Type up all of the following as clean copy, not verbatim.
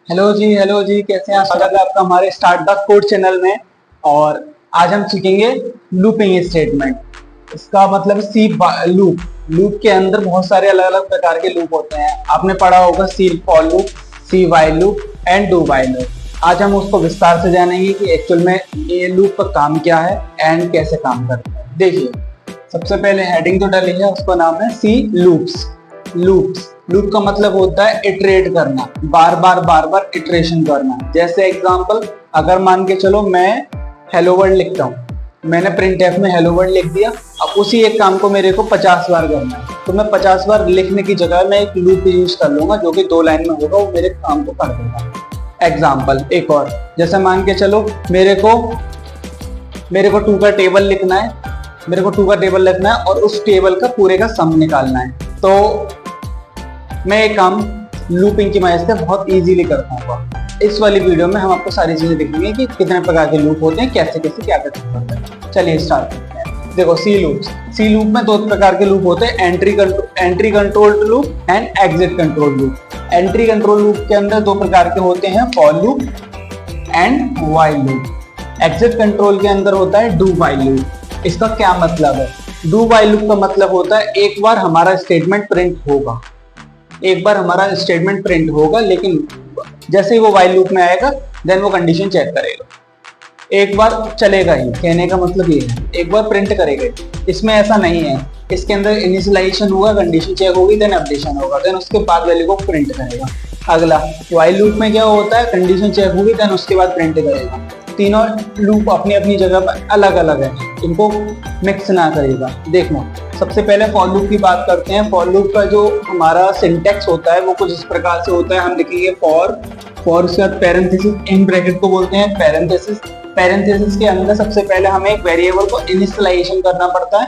Hello जी, कैसे हैं? स्वागत है आपका हमारे स्टार्ट द कोड चैनल में। और आज हम सीखेंगे लूपिंग स्टेटमेंट। इसका मतलब सी लूप। लूप के अंदर बहुत सारे अलग अलग प्रकार के लूप होते हैं। आपने पढ़ा होगा C for loop, C while loop and do while loop. आज हम उसको विस्तार से जानेंगे कि एक्चुअल में ये लूप का काम क्या है एंड कैसे काम करता है। देखिए, सबसे पहले हेडिंग तो डली है, उसका नाम है सी लूप्स। लूप का मतलब होता है इटरेट करना, बार बार इटरेशन करना। जैसे एग्जांपल, अगर मान के चलो मैं हेलो वर्ल्ड लिखता हूँ, मैंने प्रिंट एफ में हेलो वर्ल्ड लिख दिया। अब उसी एक काम को मेरे को 50 बार करना है, तो मैं 50 बार लिखने की जगह मैं एक लूप यूज कर लूंगा जो कि 2 लाइन में होगा, वो मेरे काम को कर देगा। एग्जाम्पल एक और, जैसे मान के चलो मेरे को 2 का टेबल लिखना है, और उस टेबल का पूरे का सम निकालना है। तो मैं एक काम लूपिंग की मदद से बहुत इजीली कर पाऊंगा। इस वाली वीडियो में हम आपको सारी चीजें दिखेंगे कि कितने प्रकार के लूप होते हैं, कैसे क्या करते हैं। चलिए स्टार्ट करते हैं। देखो, सी लूप में 2 प्रकार के लूप होते हैं, entry controlled loop and exit control loop. Entry control loop के अंदर 2 प्रकार के होते हैं, for loop and while loop. Exit control के अंदर होता है डू व्हाइल लूप। इसका क्या मतलब है? डू व्हाइल लूप का मतलब होता है एक बार हमारा स्टेटमेंट प्रिंट होगा, लेकिन जैसे ही वो व्हाइल लूप में आएगा देन वो कंडीशन चेक करेगा। एक बार चलेगा ही, कहने का मतलब ये है, एक बार प्रिंट करेगा। इसमें ऐसा नहीं है, इसके अंदर इनिशियलाइजेशन होगा, कंडीशन चेक होगी, देन अपडेशन होगा, देन उसके बाद वैल्यू को प्रिंट करेगा। अगला व्हाइल लूप में क्या होता है, कंडीशन चेक होगी, देन उसके बाद प्रिंट करेगा। तीनों लूप अपनी अपनी जगह पर अलग अलग है, इनको मिक्स ना करेगा। देखो, सबसे पहले फॉर लूप की बात करते हैं। फॉर लूप का जो हमारा सिंटेक्स होता है वो कुछ इस प्रकार से होता है। हम लिखेंगे फॉर उसके बाद पैरेंथेसिस, इन ब्रैकेट को बोलते हैं पैरेंथेसिस के अंदर सबसे पहले हमें एक वेरिएबल को इनिशियलाइजेशन करना पड़ता है।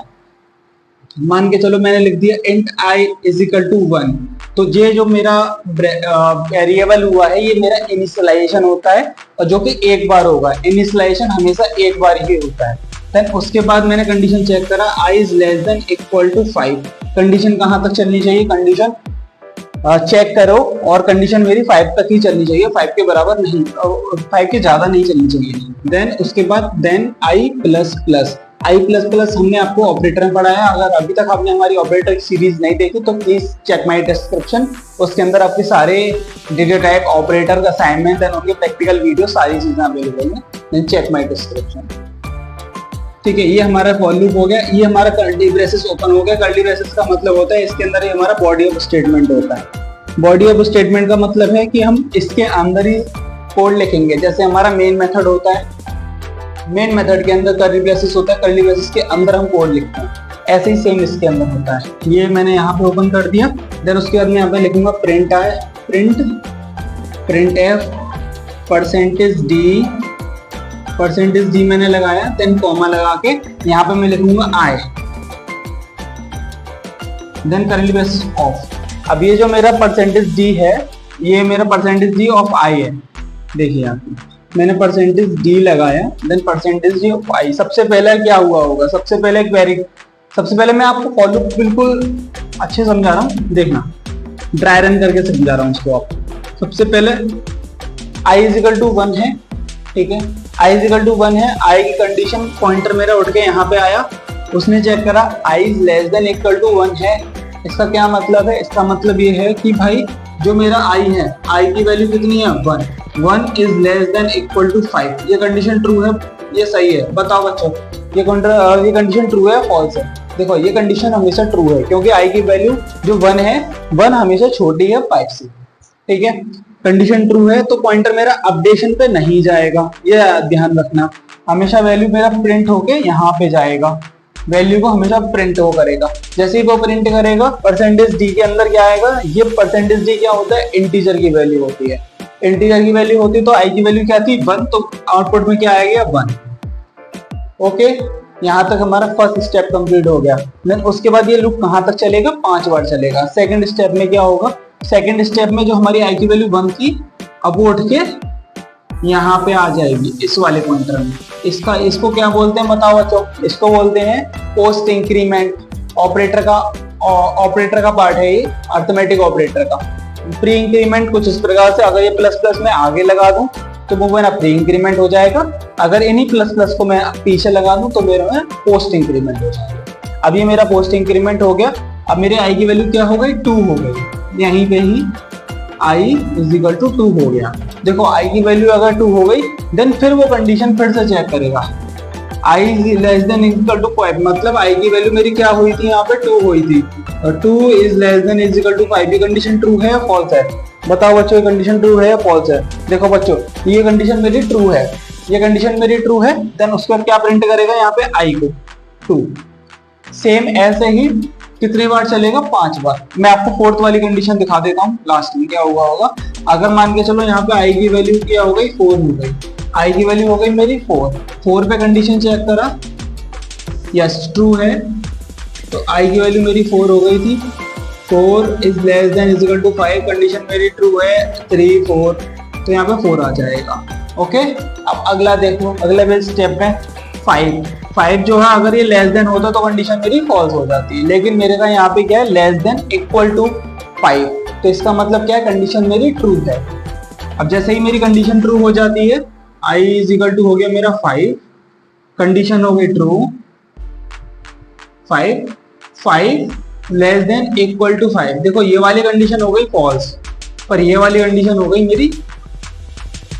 मान के चलो मैंने लिख दिया int i is equal to 1, तो ये जो मेरा वेरिएबल हुआ है ये मेरा इनिशियलाइजेशन होता है, और जो कि एक बार होगा। इनिशियलाइजेशन हमेशा एक बार ही होता है। देन उसके बाद मैंने कंडीशन चेक करा, i is less than equal to 5। Condition कहाँ तक चलनी चाहिए? कंडीशन चेक करो, और कंडीशन मेरी 5 तक ही चलनी चाहिए, 5 के बराबर नहीं, 5 के ज्यादा नहीं चलनी चाहिए। देन उसके बाद i प्लस प्लस हमने आपको ऑपरेटर में पढ़ाया। अगर अभी तक आपने हमारी ऑपरेटर की सीरीज नहीं देखी तो प्लीज चेक माय डिस्क्रिप्शन, उसके अंदर आपके सारे डेटा टाइप ऑपरेटर का असाइनमेंट एंड उनके प्रैक्टिकल वीडियो सारी चीजें अवेलेबल है। Then check my description. ठीक है, ये हमारा फॉर लूप हो गया। ये हमारा कर्ली ब्रेसेस ओपन हो गया। कर्ली ब्रेसेस का मतलब होता है इसके अंदर ही हमारा बॉडी ऑफ स्टेटमेंट होता है। बॉडी ऑफ स्टेटमेंट का मतलब है कि हम इसके अंदर ही कोड लिखेंगे। जैसे हमारा मेन मेथड होता है, मेन मेथड के अंदर कर्ली ब्रेसेस होता है, कर्ली ब्रेसेस के अंदर हम कोड लिखते हैं। ऐसे ही सेम इसके अंदर होता है। ये मैंने यहाँ पे ओपन कर दिया। देन उसके बाद मैं यहाँ पे लिखूंगा प्रिंट एफ परसेंटेज डी मैंने लगाया, देन कॉमा लगा के यहाँ पे मैं लिखूंगा आई, देन कर्ली ब्रेसेस ऑफ। अब ये जो मेरा परसेंटेज डी है, ये मेरा परसेंटेज डी ऑफ आई है। देखिए यहाँ पे मैंने परसेंटेज डी लगाया, देन परसेंटेज डी ऑफ आई। सबसे पहले क्या हुआ होगा? सबसे पहले मैं आपको फॉर लूप बिल्कुल अच्छे समझा रहा हूँ, देखना, ड्राई रन करके समझा रहा हूँ इसको आप। सबसे पहले आई इज इक्वल टू 1 है, ठीक है, आई इज इक्वल टू 1 है। आई की कंडीशन पॉइंटर मेरा उठ के यहाँ पे आया, उसने चेक करा I is less than equal to 1 है। इसका क्या मतलब है? इसका मतलब ये है कि भाई जो मेरा आई है, आई की वैल्यू कितनी है? 1 is less than equal to 5। ये कंडीशन ट्रू है, ये सही है? बताओ बच्चों, ये कंडीशन ट्रू है फॉल्स है? देखो, ये कंडीशन हमेशा ट्रू है, क्योंकि आई की वैल्यू जो 1 है, 1 हमेशा छोटी है 5 से। ठीक है, कंडीशन ट्रू है तो पॉइंटर मेरा अपडेशन पे नहीं जाएगा, ये ध्यान रखना। हमेशा वैल्यू मेरा प्रिंट होके यहाँ पे जाएगा, वैल्यू को हमेशा प्रिंट हो करेगा। जैसे ही वो प्रिंट करेगा, परसेंटेज डी के अंदर क्या आएगा? ये परसेंटेज डी क्या होता है? इंटीजर की वैल्यू होती है। इंटीजर की वैल्यू होती है तो आई की वैल्यू क्या थी? 1, तो आउटपुट में क्या आएगा? 1। ओके, यहाँ तक हमारा फर्स्ट स्टेप कंप्लीट हो गया। देन उसके बाद ये लूप कहाँ तक चलेगा? 5 बार चलेगा। सेकंड स्टेप में क्या होगा? सेकंड स्टेप में जो हमारी आई की वैल्यू 1 थी, अब वो उठ के यहाँ पे आ जाएगी इस वाले पॉइंटर में। इसको क्या बोलते हैं बताओ बच्चों? इसको बोलते हैं पोस्ट इंक्रीमेंट। ऑपरेटर का पार्ट है ये, अर्थमेटिक ऑपरेटर का। प्री इंक्रीमेंट कुछ इस प्रकार से, अगर ये प्लस प्लस में आगे लगा दूं तो वो मेरा प्री इंक्रीमेंट हो जाएगा, अगर इन्हीं प्लस प्लस को मैं पीछे लगा दूं तो मेरा पोस्ट इंक्रीमेंट हो जाएगा। अब ये मेरा पोस्ट इंक्रीमेंट हो गया। अब मेरे आई की वैल्यू क्या हो गई? 2 हो गई। यहीं पे ही आई इज इक्वल टू 2 हो गया। देखो आई की वैल्यू अगर 2 हो गई देन फिर वो कंडीशन फिर से चेक करेगा। I is less than equal to 5, मतलब आई की वैल्यू मेरी क्या हुई थी? यहाँ पे 2 हुई थी, और 2 is less than is equal to 5। ये कंडीशन ट्रू है या फॉल्स है? बताओ बच्चों, ये कंडीशन ट्रू है या फॉल्स है? देखो बच्चों, ये कंडीशन मेरी ट्रू है, ये कंडीशन मेरी ट्रू है। देन उसके बाद क्या प्रिंट करेगा यहाँ पे? आई को 2। सेम ऐसे ही कितनी बार चलेगा? 5 बार। मैं आपको फोर्थ वाली कंडीशन दिखा देता हूँ लास्ट में क्या हुआ होगा। अगर मान के चलो यहाँ पे आई की वैल्यू क्या हो गई? 4 हो गई। आई की वैल्यू हो गई मेरी 4 पे कंडीशन चेक करा, यस ट्रू है, तो आई की वैल्यू मेरी 4 हो गई थी। 4 is less than is equal to 5, condition मेरी ट्रू है। 3 4, तो यहाँ पे 4 आ जाएगा। ओके, अब अगला देखो, अगले स्टेप में 5 जो है अगर ये लेस देन होता तो कंडीशन मेरी फॉल्स हो जाती है, लेकिन मेरे का यहाँ पे क्या है? लेस देन इक्वल टू 5, तो इसका मतलब क्या है? कंडीशन मेरी ट्रू है। अब जैसे ही मेरी कंडीशन ट्रू हो जाती है, आई इज इक्वल टू हो गया मेरा 5, कंडीशन हो गई true. 5 less than equal to 5, देखो ये वाली कंडीशन हो गई फॉल्स, पर ये वाली कंडीशन हो गई मेरी,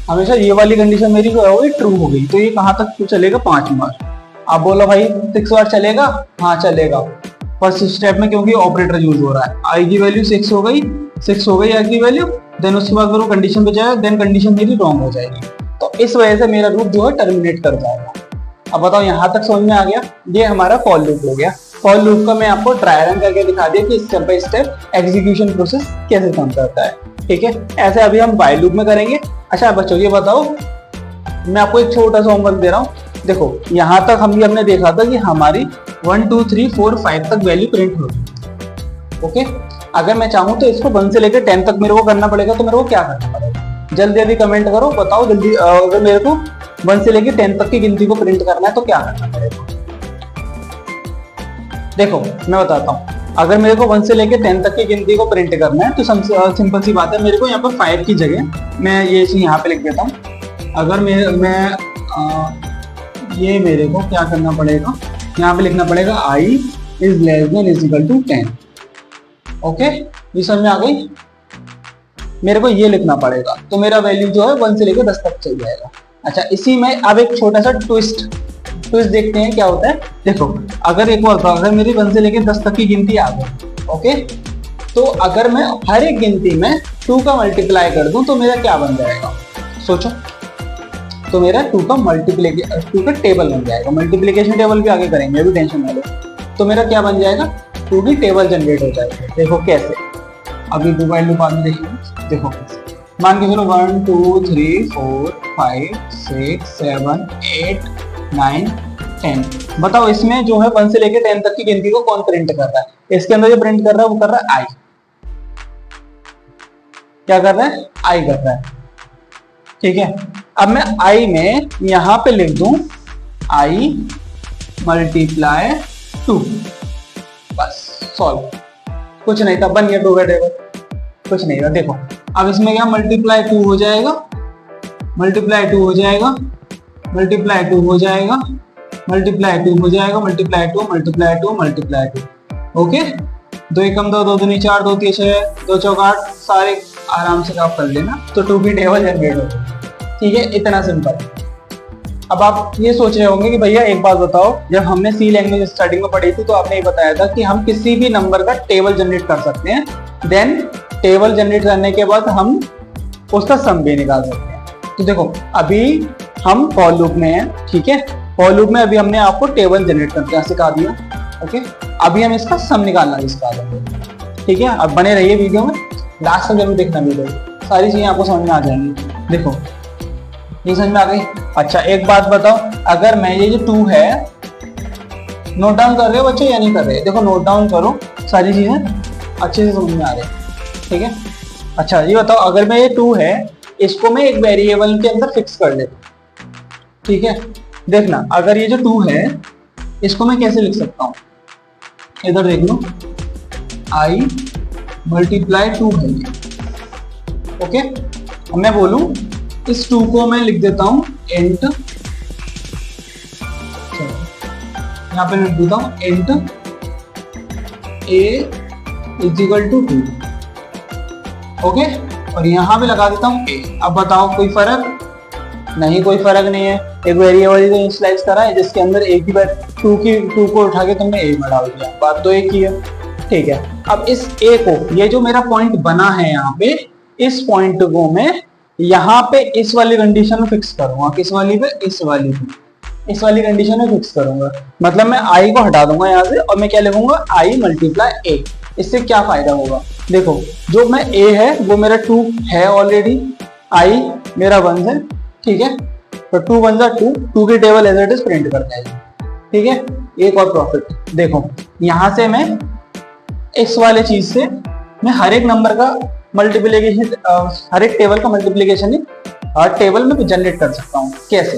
हमेशा ये वाली कंडीशन मेरी हो गई ट्रू हो गई। तो ये कहां तक चलेगा? 5 बार। आप बोलो भाई 6 बार चलेगा? हाँ चलेगा, फर्स्ट स्टेप में, क्योंकि ऑपरेटर यूज हो रहा है। आई की वैल्यू 6 हो गई, 6 हो गई आई की वैल्यू। देन उसके बाद वो कंडीशन पे जाएगा, देन कंडीशन मेरी रॉन्ग हो जाएगी, तो इस वजह से मेरा लूप जो है टर्मिनेट कर जाएगा। अब बताओ यहाँ तक समझ में आ गया? ये हमारा फॉर लूप हो गया। फॉर लूप का मैं आपको ट्राई रन करके दिखा दिया कि step by step execution process कैसे काम करता है। ठीक है, ऐसे अभी हम व्हाइल लूप में करेंगे। अच्छा बच्चों ये बताओ, मैं आपको एक छोटा सा होमवर्क दे रहा हूँ। देखो यहाँ तक हमने देखा था कि हमारी 1 2 3 4 5 तक वैल्यू प्रिंट होगी। ओके, अगर मैं चाहूँ तो इसको 1 से लेकर 10 तक मेरे को करना पड़ेगा, तो मेरे को क्या करना पड़ेगा? जल्दी अभी कमेंट करो, बताओ जल्दी। अगर मेरे को 1 से लेकर 10 तक की गिनती को प्रिंट करना है तो क्या करना पड़ेगा? देखो मैं बताता हूँ, अगर मेरे को 1 से लेकर 10 तक की गिनती को प्रिंट करना है तो सिंपल सी बात है, मेरे को यहाँ पर 5 की जगह मैं ये चीज यहाँ पे लिख देता हूँ। अगर ये मेरे को क्या करना पड़ेगा? यहाँ पे लिखना पड़ेगा I is less than is equal to 10। Okay, ये समझ में आ गई? मेरे को ये लिखना पड़ेगा, तो मेरा वैल्यू जो है 1 से लेकर 10 तक चल जाएगा। अच्छा, इसी में अब एक छोटा सा ट्विस्ट देखते हैं क्या होता है। देखो अगर एक बार अगर मेरी 1 से लेकर 10 तक की गिनती आ गई, ओके, तो अगर मैं हर एक गिनती में 2 का मल्टीप्लाई कर दूं तो मेरा क्या बन जाएगा? सोचो, तो मेरा 2 का टेबल बन जाएगा। मल्टीप्लीकेशन टेबल भी आगे करेंगे, अभी टेंशन ना लो। तो मेरा क्या बन जाएगा? 2 की टेबल जनरेट हो जाएगी। देखो कैसे, अभी दो व्हाइल लूप बाद में देखेंगे। देखो मान के चलो 1 2 3 4 5 6 7 8 9 10। बताओ इसमें जो है 1 से लेकर 10 तक की गिनती को कौन प्रिंट कर रहा है? इसके अंदर जो प्रिंट कर रहा है वो कर रहा है आई। क्या कर रहा है? आई कर रहा है। ठीक है, अब मैं आई में यहां पे लिख दूं आई मल्टीप्लाई 2, बस सॉल्व। कुछ नहीं था, बन गया 2 का टेबल, कुछ नहीं था। देखो अब इसमें क्या मल्टीप्लाई 2 हो जाएगा, मल्टीप्लाई 2 हो जाएगा, मल्टीप्लाई 2 हो जाएगा, मल्टीप्लाई 2 हो जाएगा, मल्टीप्लाई 2 मल्टीप्लाई 2 मल्टीप्लाई 2। ओके, 2 एकम 2 2 दूनी 4 2 3 6 2 चौक 8, सारे आराम से आप कर लेना, तो 2 की टेबल जनरेट हो। ठीक है, इतना सिंपल। अब आप ये सोच रहे होंगे कि भैया एक बात बताओ, जब हमने सी लैंग्वेज स्टार्टिंग में पढ़ी थी तो आपने ये बताया था कि हम किसी भी नंबर का टेबल जनरेट कर सकते हैं, देन टेबल जनरेट करने के बाद हम उसका सम भी निकाल सकते हैं। तो देखो अभी हम फॉर लूप में हैं। ठीक है, फॉर लूप में अभी हमने आपको टेबल जनरेट करना सिखा दिया। ओके, अभी हम इसका सम निकालना सिखा देंगे। ठीक है, अब बने रहिए वीडियो में, लास्ट तक जरूर देखना वीडियो, सारी चीजें आपको समझ में आ जाएंगी। देखो ये समझ में आ गई? अच्छा एक बात बताओ, अगर मैं ये जो 2 है, नोट डाउन कर रहे हो बच्चे या नहीं कर रहे? देखो नोट डाउन करो, सारी चीजें अच्छे से समझ में आ रही है। ठीक है, अच्छा ये बताओ, अगर मैं ये 2 है, इसको मैं एक वेरिएबल के अंदर फिक्स कर लेता हूँ। ठीक है, देखना अगर ये जो 2 है इसको मैं कैसे लिख सकता हूँ, इधर देख लो, I मल्टीप्लाई 2 है ये। ओके, अब मैं बोलूं इस 2 को मैं लिख देता हूं इंट, यहां पे लिख देता हूं int a is equal to 2। Okay, और यहां पे लगा देता हूं a। अब बताओ कोई फर्क नहीं, कोई फर्क नहीं है। एक वेरिएबल को इनिशियलाइज करा है जिसके अंदर एक ही बार 2 को उठा के तुमने a में डाल दिया, बात तो एक ही है। ठीक है, अब इस a को, ये जो मेरा पॉइंट बना है यहाँ पे, इस पॉइंट को मैं यहाँ पे इस वाली कंडीशन में फिक्स करूंगा। किस वाली पे? इस वाली पे, इस वाली कंडीशन में फिक्स करूंगा। मतलब मैं i को हटा दूंगा यहाँ से और मैं क्या लिखूंगा, i मल्टीप्लाई a। इससे क्या फायदा होगा, देखो जो मैं a है वो मेरा 2 है ऑलरेडी, i मेरा 1 है। ठीक है, तो 2 1 जा 2 की table as it is print कर जाएगी। ठीक है, एक और प्रॉफिट देखो, यहां से मैं इस वाले चीज से मैं हर एक नंबर का मल्टीप्लिकेशन, हर एक टेबल का मल्टीप्लिकेशन टेबल में जनरेट कर सकता हूँ। कैसे?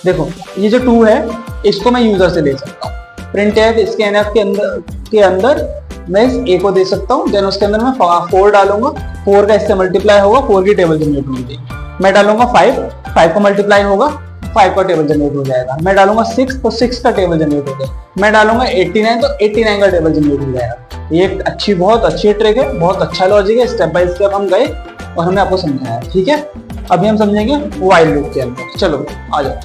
देखो ये जो 2 है इसको मैं यूजर से ले सकता हूँ, प्रिंट स्कैनफ के अंदर मैं इस a को दे सकता हूँ, देन उसके अंदर मैं 4 डालूंगा, 4 का इससे मल्टीप्लाई होगा, 4 की टेबल जनरेट होगी। मैं डालूंगा 5 को मल्टीप्लाई होगा, 5 का टेबल जनरेट हो जाएगा। मैं डालूंगा 6 तो 6 का टेबल जनरेट हो जाएगा। मैं डालूंगा 89 तो 89 का टेबल जनरेट हो जाएगा। ये एक बहुत अच्छी ट्रिक है, बहुत अच्छा लॉजिक है। स्टेप बाय स्टेप हम गए और हमने आपको समझाया। ठीक है, अभी हम समझेंगे व्हाइल लूप के अंदर। चलो आ जाओ।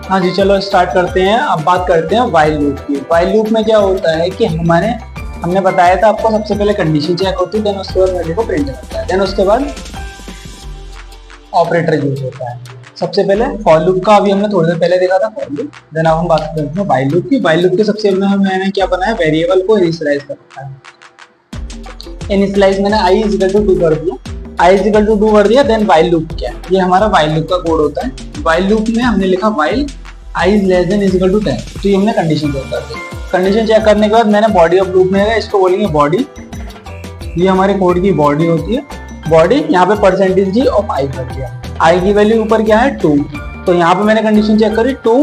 हाँ जी, चलो स्टार्ट करते हैं। अब बात करते हैं व्हाइल लूप की। व्हाइल लूप में क्या होता है कि हमने बताया था आपको, सबसे पहले कंडीशन चेक होती है, देन उसके बाद वैल्यू को प्रिंट करता है, देन उसके बाद ऑपरेटर यूज होता है। सबसे पहले फॉर लूप का अभी हमने थोड़ी देर पहले देखा था फॉर लूप, देन अब हम बात करते हैं व्हाइल लूप की। व्हाइल लूप के सबसे पहले मैंने क्या बनाया, वेरिएबल को इनिशियलाइज करता है। इनिशियलाइज मैंने i इज इक्वल टू 2 कर दिया, i इज इक्वल टू 2 कर दिया। देन व्हाइल लूप क्या है, ये हमारा व्हाइल लूप का कोड होता है। व्हाइल लूप में हमने लिखा while i is less than is equal to 10, तो ये हमने कंडीशन चेक कर दी। कंडीशन चेक करने के बाद मैंने बॉडी ऑफ लूप में है, इसको बोलेंगे बॉडी। ये हमारे कोड की बॉडी होती है। बॉडी यहाँ पे परसेंटेज जी ऑफ i कर दिया। i की वैल्यू ऊपर क्या है 2, तो यहाँ पे मैंने कंडीशन चेक करी 2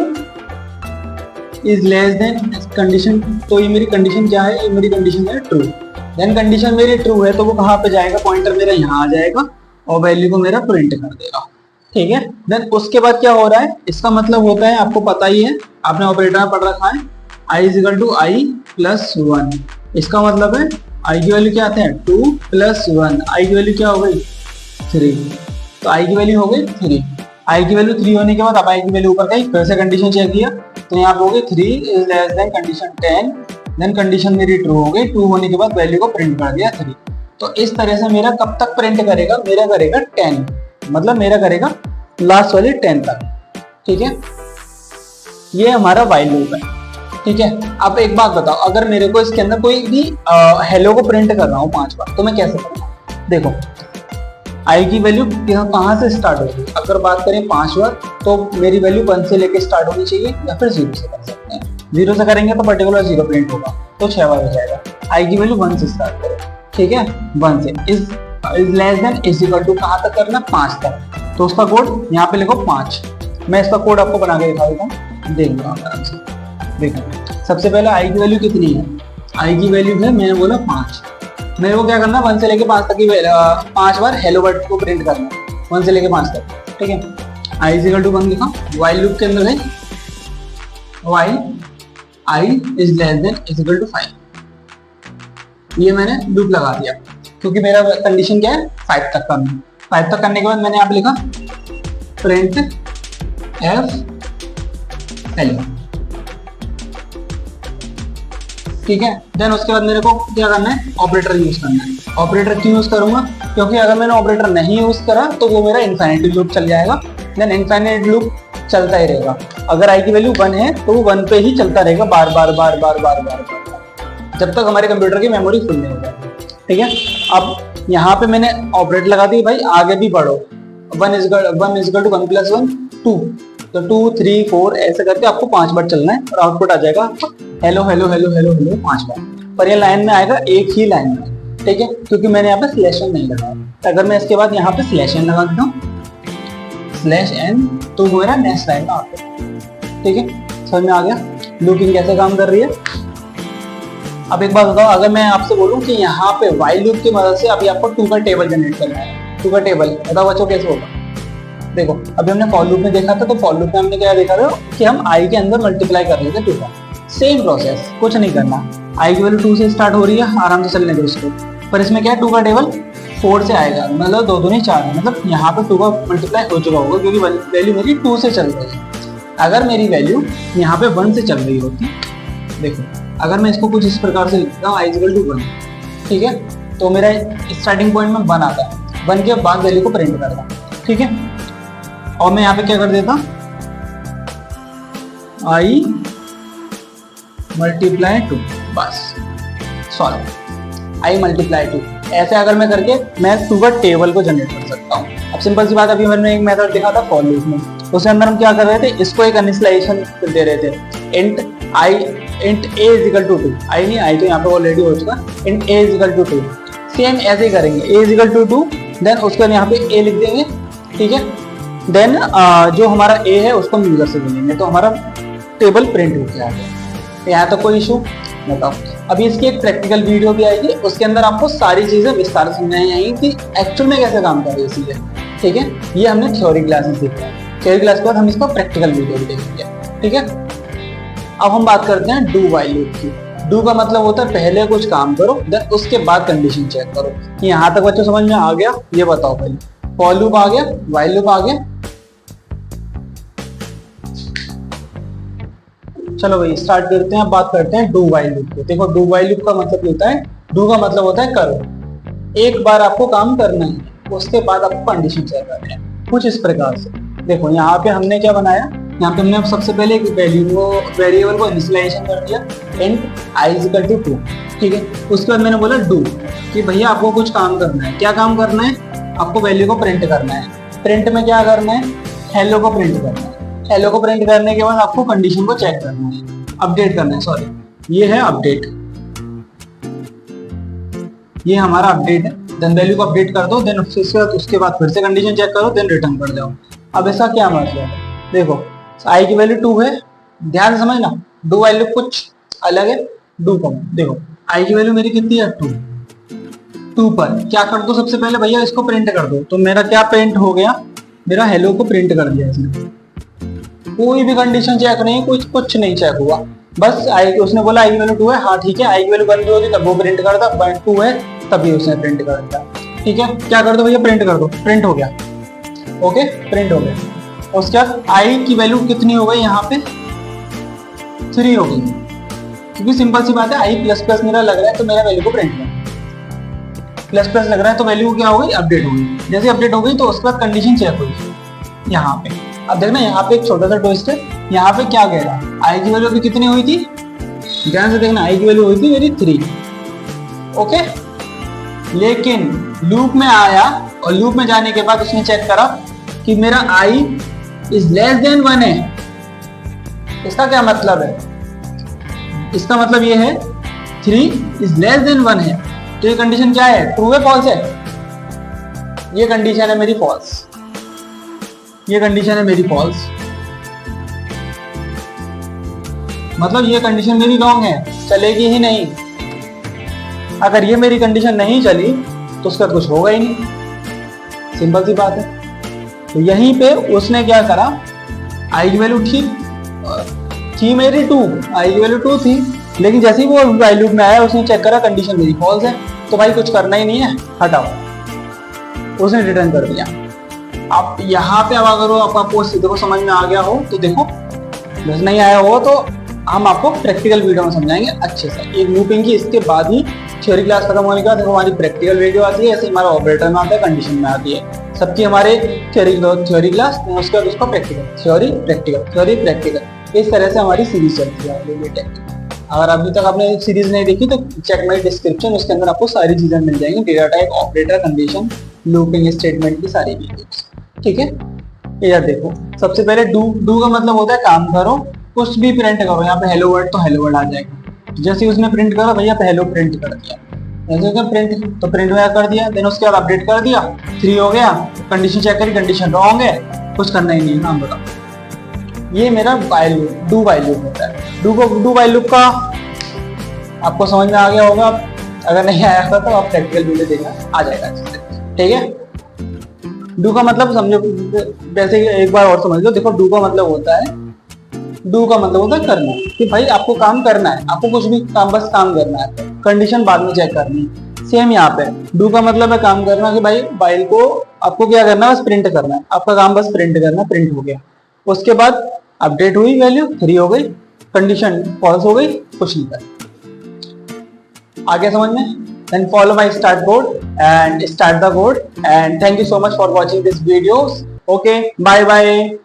इज लेस देन कंडीशन, तो ये मेरी कंडीशन क्या है, ये मेरी कंडीशन है ट्रू। देन कंडीशन मेरी ट्रू है तो वो कहाँ पे जाएगा, पॉइंटर मेरा यहाँ आ जाएगा और वैल्यू को मेरा प्रिंट कर देगा। ठीक है, देन उसके बाद क्या हो रहा है, इसका मतलब होता है, आपको पता ही है, आपने ऑपरेटर में पढ़ रखा है, i is equal to i plus 1। इसका मतलब है i की वैल्यू क्या आते हैं 2 प्लस 1, i की वैल्यू क्या हो गई 3, तो i की वैल्यू हो गई 3। i की वैल्यू 3 होने के बाद अब i की वैल्यू ऊपर गई, फिर से कंडीशन चेक किया तो यहाँ पे हो गई 3 is less than condition 10, then condition मेरी ट्रू हो गई। ट्रू होने के बाद वैल्यू को प्रिंट कर दिया 3। तो इस तरह से मेरा कब तक प्रिंट करेगा, मेरा करेगा 10, मतलब मेरा करेगा लास्ट वाली 10 तक। ठीक है, ये हमारा व्हाइल लूप है। ठीक है, अब एक बात बताओ, अगर मेरे को इसके अंदर कोई भी हेलो को प्रिंट कर रहा हूँ 5 बार, तो मैं कैसे करूँगा। देखो i की वैल्यू कहाँ से स्टार्ट होगी, अगर बात करें 5 बार तो मेरी वैल्यू 1 से लेके स्टार्ट होनी चाहिए या फिर 0 से कर सकते हैं। 0 से करेंगे तो पर्टिकुलर 0 प्रिंट होगा, तो 6 बार हो जाएगा। i की वैल्यू 1 से स्टार्ट करो। ठीक है, 1 से is less than is equal to कहाँ तक करना, 5 तक, तो उसका कोड यहाँ पे लिखो 5। मैं इसका कोड आपको बना के दिखा देता हूँ, देख लो आराम से। देखो सबसे पहले i की वैल्यू कितनी है, i की वैल्यू है, मैंने बोला 5। मेरे को क्या करना, 1 से लेके 5 तक की 5 बार हेलो वर्ड को प्रिंट करना, 1 से लेके 5 तक। ठीक है, i इज इक्वल टू 1 लिखा। व्हाइल लूप के अंदर है while i is less than is equal to 5। ये मैंने लूप लगा दिया क्योंकि मेरा कंडीशन क्या है 5 तक करना। 5 तक करने के बाद मैंने यहाँ पे लिखा प्रिंट f हेलो। ठीक है, देन उसके बाद मेरे को क्या करना है, ऑपरेटर यूज करना है। ऑपरेटर क्यों यूज करूंगा, क्योंकि अगर मैंने ऑपरेटर नहीं यूज करा तो वो मेरा इनफाइनाइट लूप चल जाएगा। देन इनफाइनाइट लूप चलता ही रहेगा। अगर i की वैल्यू 1 है तो वो 1 पे ही चलता रहेगा, बार बार बार बार बार बार बार, जब तक हमारे कंप्यूटर की मेमोरी फुल नहीं हो जाती। ठीक है, अब यहाँ पे मैंने ऑपरेटर लगा दी, भाई आगे भी बढ़ो, 1 इज इक्वल टू 1 प्लस 1 2, तो 2 3 4 ऐसे करके आपको 5 बार चलना है और आउटपुट आ जाएगा hello hello hello hello hello 5 बार। पर ये लाइन में आएगा एक ही लाइन में, ठीक है, क्योंकि मैंने यहाँ पे स्लैश एन नहीं लगाया। अगर मैं इसके बाद यहाँ पे स्लैश एन लगा देता हूँ, स्लैश एन, तो वो मेरा नेक्स्ट लाइन में आ गया। ठीक है, समझ में आ गया लूपिंग कैसे काम कर रही है। अब एक बात बताओ, अगर मैं आपसे बोलूं कि यहाँ पे व्हाइल लूप की मदद से अभी आपको टू का टेबल जनरेट करना है, टू का टेबल, बताओ बच्चों कैसे होगा। देखो अभी हमने फॉर लूप में देखा था, तो फॉर लूप में हमने क्या देखा था कि हम आई के अंदर मल्टीप्लाई कर रहे थे टू का। सेम प्रोसेस, कुछ नहीं करना, आई की वैल्यू 2 से स्टार्ट हो रही है, आराम से चलने दो इसको। पर इसमें क्या है, 2 का टेबल 4 से आएगा, मतलब 2 दूनी 4 है, मतलब यहाँ पे 2 का मल्टीप्लाई हो चुका होगा, क्योंकि वैल्यू मेरी 2 से चल रही है। अगर मेरी वैल्यू यहाँ पे 1 से चल रही होती, देखो अगर मैं इसको कुछ इस प्रकार से लिखता हूँ, आई इक्वल टू 1, ठीक है, तो मेरा स्टार्टिंग पॉइंट में 1 आता है, 1 के बाद वैल्यू को प्रिंट करता, ठीक है। और मैं यहाँ पे क्या कर देता, आई मल्टीप्लाई 2, बस सॉल्व, आई मल्टीप्लाई 2। ऐसे अगर मैं करके मैं 2 का टेबल को जनरेट कर सकता हूँ। अब सिंपल सी बात, अभी मैंने एक मेथड देखा था फॉर लूप में, उसके अंदर हम क्या कर रहे थे, इसको एक इनिशियलाइजेशन दे रहे थे, int i, int a is equal to 2, i नहीं, आई तो यहाँ पे ऑलरेडी हो चुका, int a is equal to 2। Same ऐसे ही करेंगे, a is equal to 2, then उसके बाद यहाँ पे ए लिख देंगे, ठीक है। देन जो हमारा ए है उसको हम यूजर से मिलेंगे, तो हमारा टेबल प्रिंट हो गया है। यहाँ तक कोई इशू बताओ। अभी इसकी एक प्रैक्टिकल वीडियो भी आएगी, उसके अंदर आपको सारी चीजें विस्तार से समझाई जाएंगी कि एक्चुअल में कैसे काम कर रही है चीजें, ठीक है। ये हमने थ्योरी क्लास में सीखा है, थ्योरी क्लास के बाद हम इसका प्रैक्टिकल वीडियो भी देखेंगे, ठीक है। अब हम बात करते हैं डू व्हाइल लूप की। डू का मतलब होता है पहले कुछ काम करो, देन उसके बाद कंडीशन चेक करो। कि यहाँ तक बच्चों समझ में आ गया, ये बताओ पहले। फॉर लूप आ गया, व्हाइल लूप आ गया, चलो भाई स्टार्ट करते हैं। अब बात करते हैं डू व्हाइल लूप को। देखो डू व्हाइल लूप का मतलब होता है, डू का मतलब होता है करो। एक बार आपको काम करना है, उसके बाद आपको कंडीशन चेक करना है, कुछ इस प्रकार से। देखो यहाँ पे हमने क्या बनाया, यहाँ पे हमने सबसे पहले एक वेरिएबल को इनिशियलाइजेशन कर दिया, int i is equal to 2, ठीक है। उसके बाद मैंने बोला डू, कि भैया आपको कुछ काम करना है। क्या काम करना है, आपको वैल्यू को प्रिंट करना है। प्रिंट में क्या करना है, हेलो को प्रिंट करना है। हेलो को प्रिंट करने के बाद आपको कंडीशन को चेक करना है, अपडेट करना है, सॉरी ये है अपडेट, ये हमारा अपडेट है। देन वैल्यू को अपडेट कर दो, देन उसके बाद फिर से कंडीशन चेक करो, देन रिटर्न कर दो। अब ऐसा क्या मतलब है, देखो आई की वैल्यू 2 है, ध्यान से समझना, डू व्हाइल लूप कुछ अलग है डू का। देखो आई की वैल्यू मेरी कितनी है 2 पर क्या कर दो, सबसे पहले भैया इसको प्रिंट कर दो। तो मेरा क्या प्रिंट हो गया, मेरा हेलो को प्रिंट कर दिया इसने, कोई भी कंडीशन चेक नहीं, कुछ नहीं चेक हुआ, बस आई, उसने बोला आई की वैल्यू 2 है, हाँ ठीक है। आई की वैल्यू 1 भी होगी तब वो प्रिंट करता, 2 है तभी उसने प्रिंट कर दिया, ठीक है। क्या कर दो भैया, प्रिंट कर दो, प्रिंट हो गया, ओके प्रिंट हो गया। उसके बाद आई की वैल्यू कितनी हो गई, यहाँ पे 3 हो गई, क्योंकि सिंपल सी बात है, आई प्लस प्लस मेरा लग रहा है तो मेरा वैल्यू को प्रिंट कर, प्लस प्लस लग रहा है तो वैल्यू क्या हो गई, अपडेट हो गई। जैसे अपडेट हो गई तो उसके बाद कंडीशन चेक हुई यहाँ पे। अब देखना यहाँ पे एक छोटा सा ट्विस्ट है, यहाँ पे क्या कह रहा है, आई की वैल्यू अभी कितनी हुई थी, ध्यान से देखना, आई की वैल्यू हुई थी मेरी 3, ओके। लेकिन लूप में आया और लूप में जाने के बाद उसने चेक करा कि मेरा आई इज लेस देन 1 है। इसका क्या मतलब है, इसका मतलब ये है 3 इज लेस देन 1 है। तो ये कंडीशन क्या है, ट्रू है फॉल्स है, ये कंडीशन है मेरी फॉल्स, ये कंडीशन है मेरी फॉल्स, मतलब ये कंडीशन मेरी रॉन्ग है, चलेगी ही नहीं। अगर ये मेरी कंडीशन नहीं चली तो उसका कुछ होगा ही नहीं, सिंपल सी बात है। तो यहीं पे उसने क्या करा, आई की वैल्यू थी मेरी 2, आई की वैल्यू 2 थी, लेकिन जैसे ही वो व्हाइल लूप में आया उसने चेक करा कंडीशन मेरी फॉल्स है, तो भाई कुछ करना ही नहीं है, हटाओ, उसने रिटर्न कर दिया। आप यहाँ पे अब अगर आपको सीधे को समझ में आ गया हो तो देखो, बस नहीं आया हो तो हम आपको प्रैक्टिकल वीडियो में समझाएंगे अच्छे से। एक लूपिंग की इसके बाद ही थ्योरी क्लास खत्म होने के बाद हमारी प्रैक्टिकल वीडियो आती है, ऐसे हमारा ऑपरेटर में आता है, कंडीशन में आती है। सबकी हमारे थ्योरी क्लास, उसके बाद उसका प्रैक्टिकल, थ्योरी प्रैक्टिकल, इस तरह से हमारी सीरीज चलती है। अगर अभी तक आपने सीरीज नहीं देखी तो चेक माई डिस्क्रिप्शन, उसके अंदर आपको सारी चीजें मिल जाएंगी, data type, operator, condition, looping statement की सारी वीडियोस, ठीक है। इधर देखो, सबसे पहले डू का मतलब होता है काम करो, कुछ भी प्रिंट करो। यहाँ पे हेलो वर्ड तो हेलो वर्ड आ जाएगा, जैसे उसने प्रिंट करा भैया हेलो प्रिंट कर दिया, जैसे प्रिंट, तो प्रिंट में कर दिया, देन उसके बाद अपडेट कर दिया, 3 हो गया, कंडीशन चेक करी, कंडीशन रॉन्ग है, कुछ करना ही नहीं है। नाम बताओ। ये मेरा while loop, do while loop होता है। डू वाइल लूप का आपको समझ में आ गया होगा, अगर नहीं आया था तो आप प्रैक्टिकल वीडियो देखना, आ जाएगा अच्छे से, ठीक है। डू का मतलब समझो, वैसे एक बार और समझ लो। देखो डू का मतलब होता है, डू का मतलब होता है करना, कि भाई आपको काम करना है, आपको कुछ भी काम, बस काम करना है, कंडीशन बाद में चेक करनी है। सेम यहाँ पे डू का मतलब है काम करना, कि भाई फाइल को आपको क्या करना है, बस प्रिंट करना है, आपका काम बस प्रिंट करना, प्रिंट हो गया, उसके बाद अपडेट हुई, वैल्यू 3 हो गई, कंडीशन फॉल्स हो गई, कुछ नहीं करना। आगे समझ में? then follow my start code and start the code, and thank you so much for watching this videos. Okay, bye bye.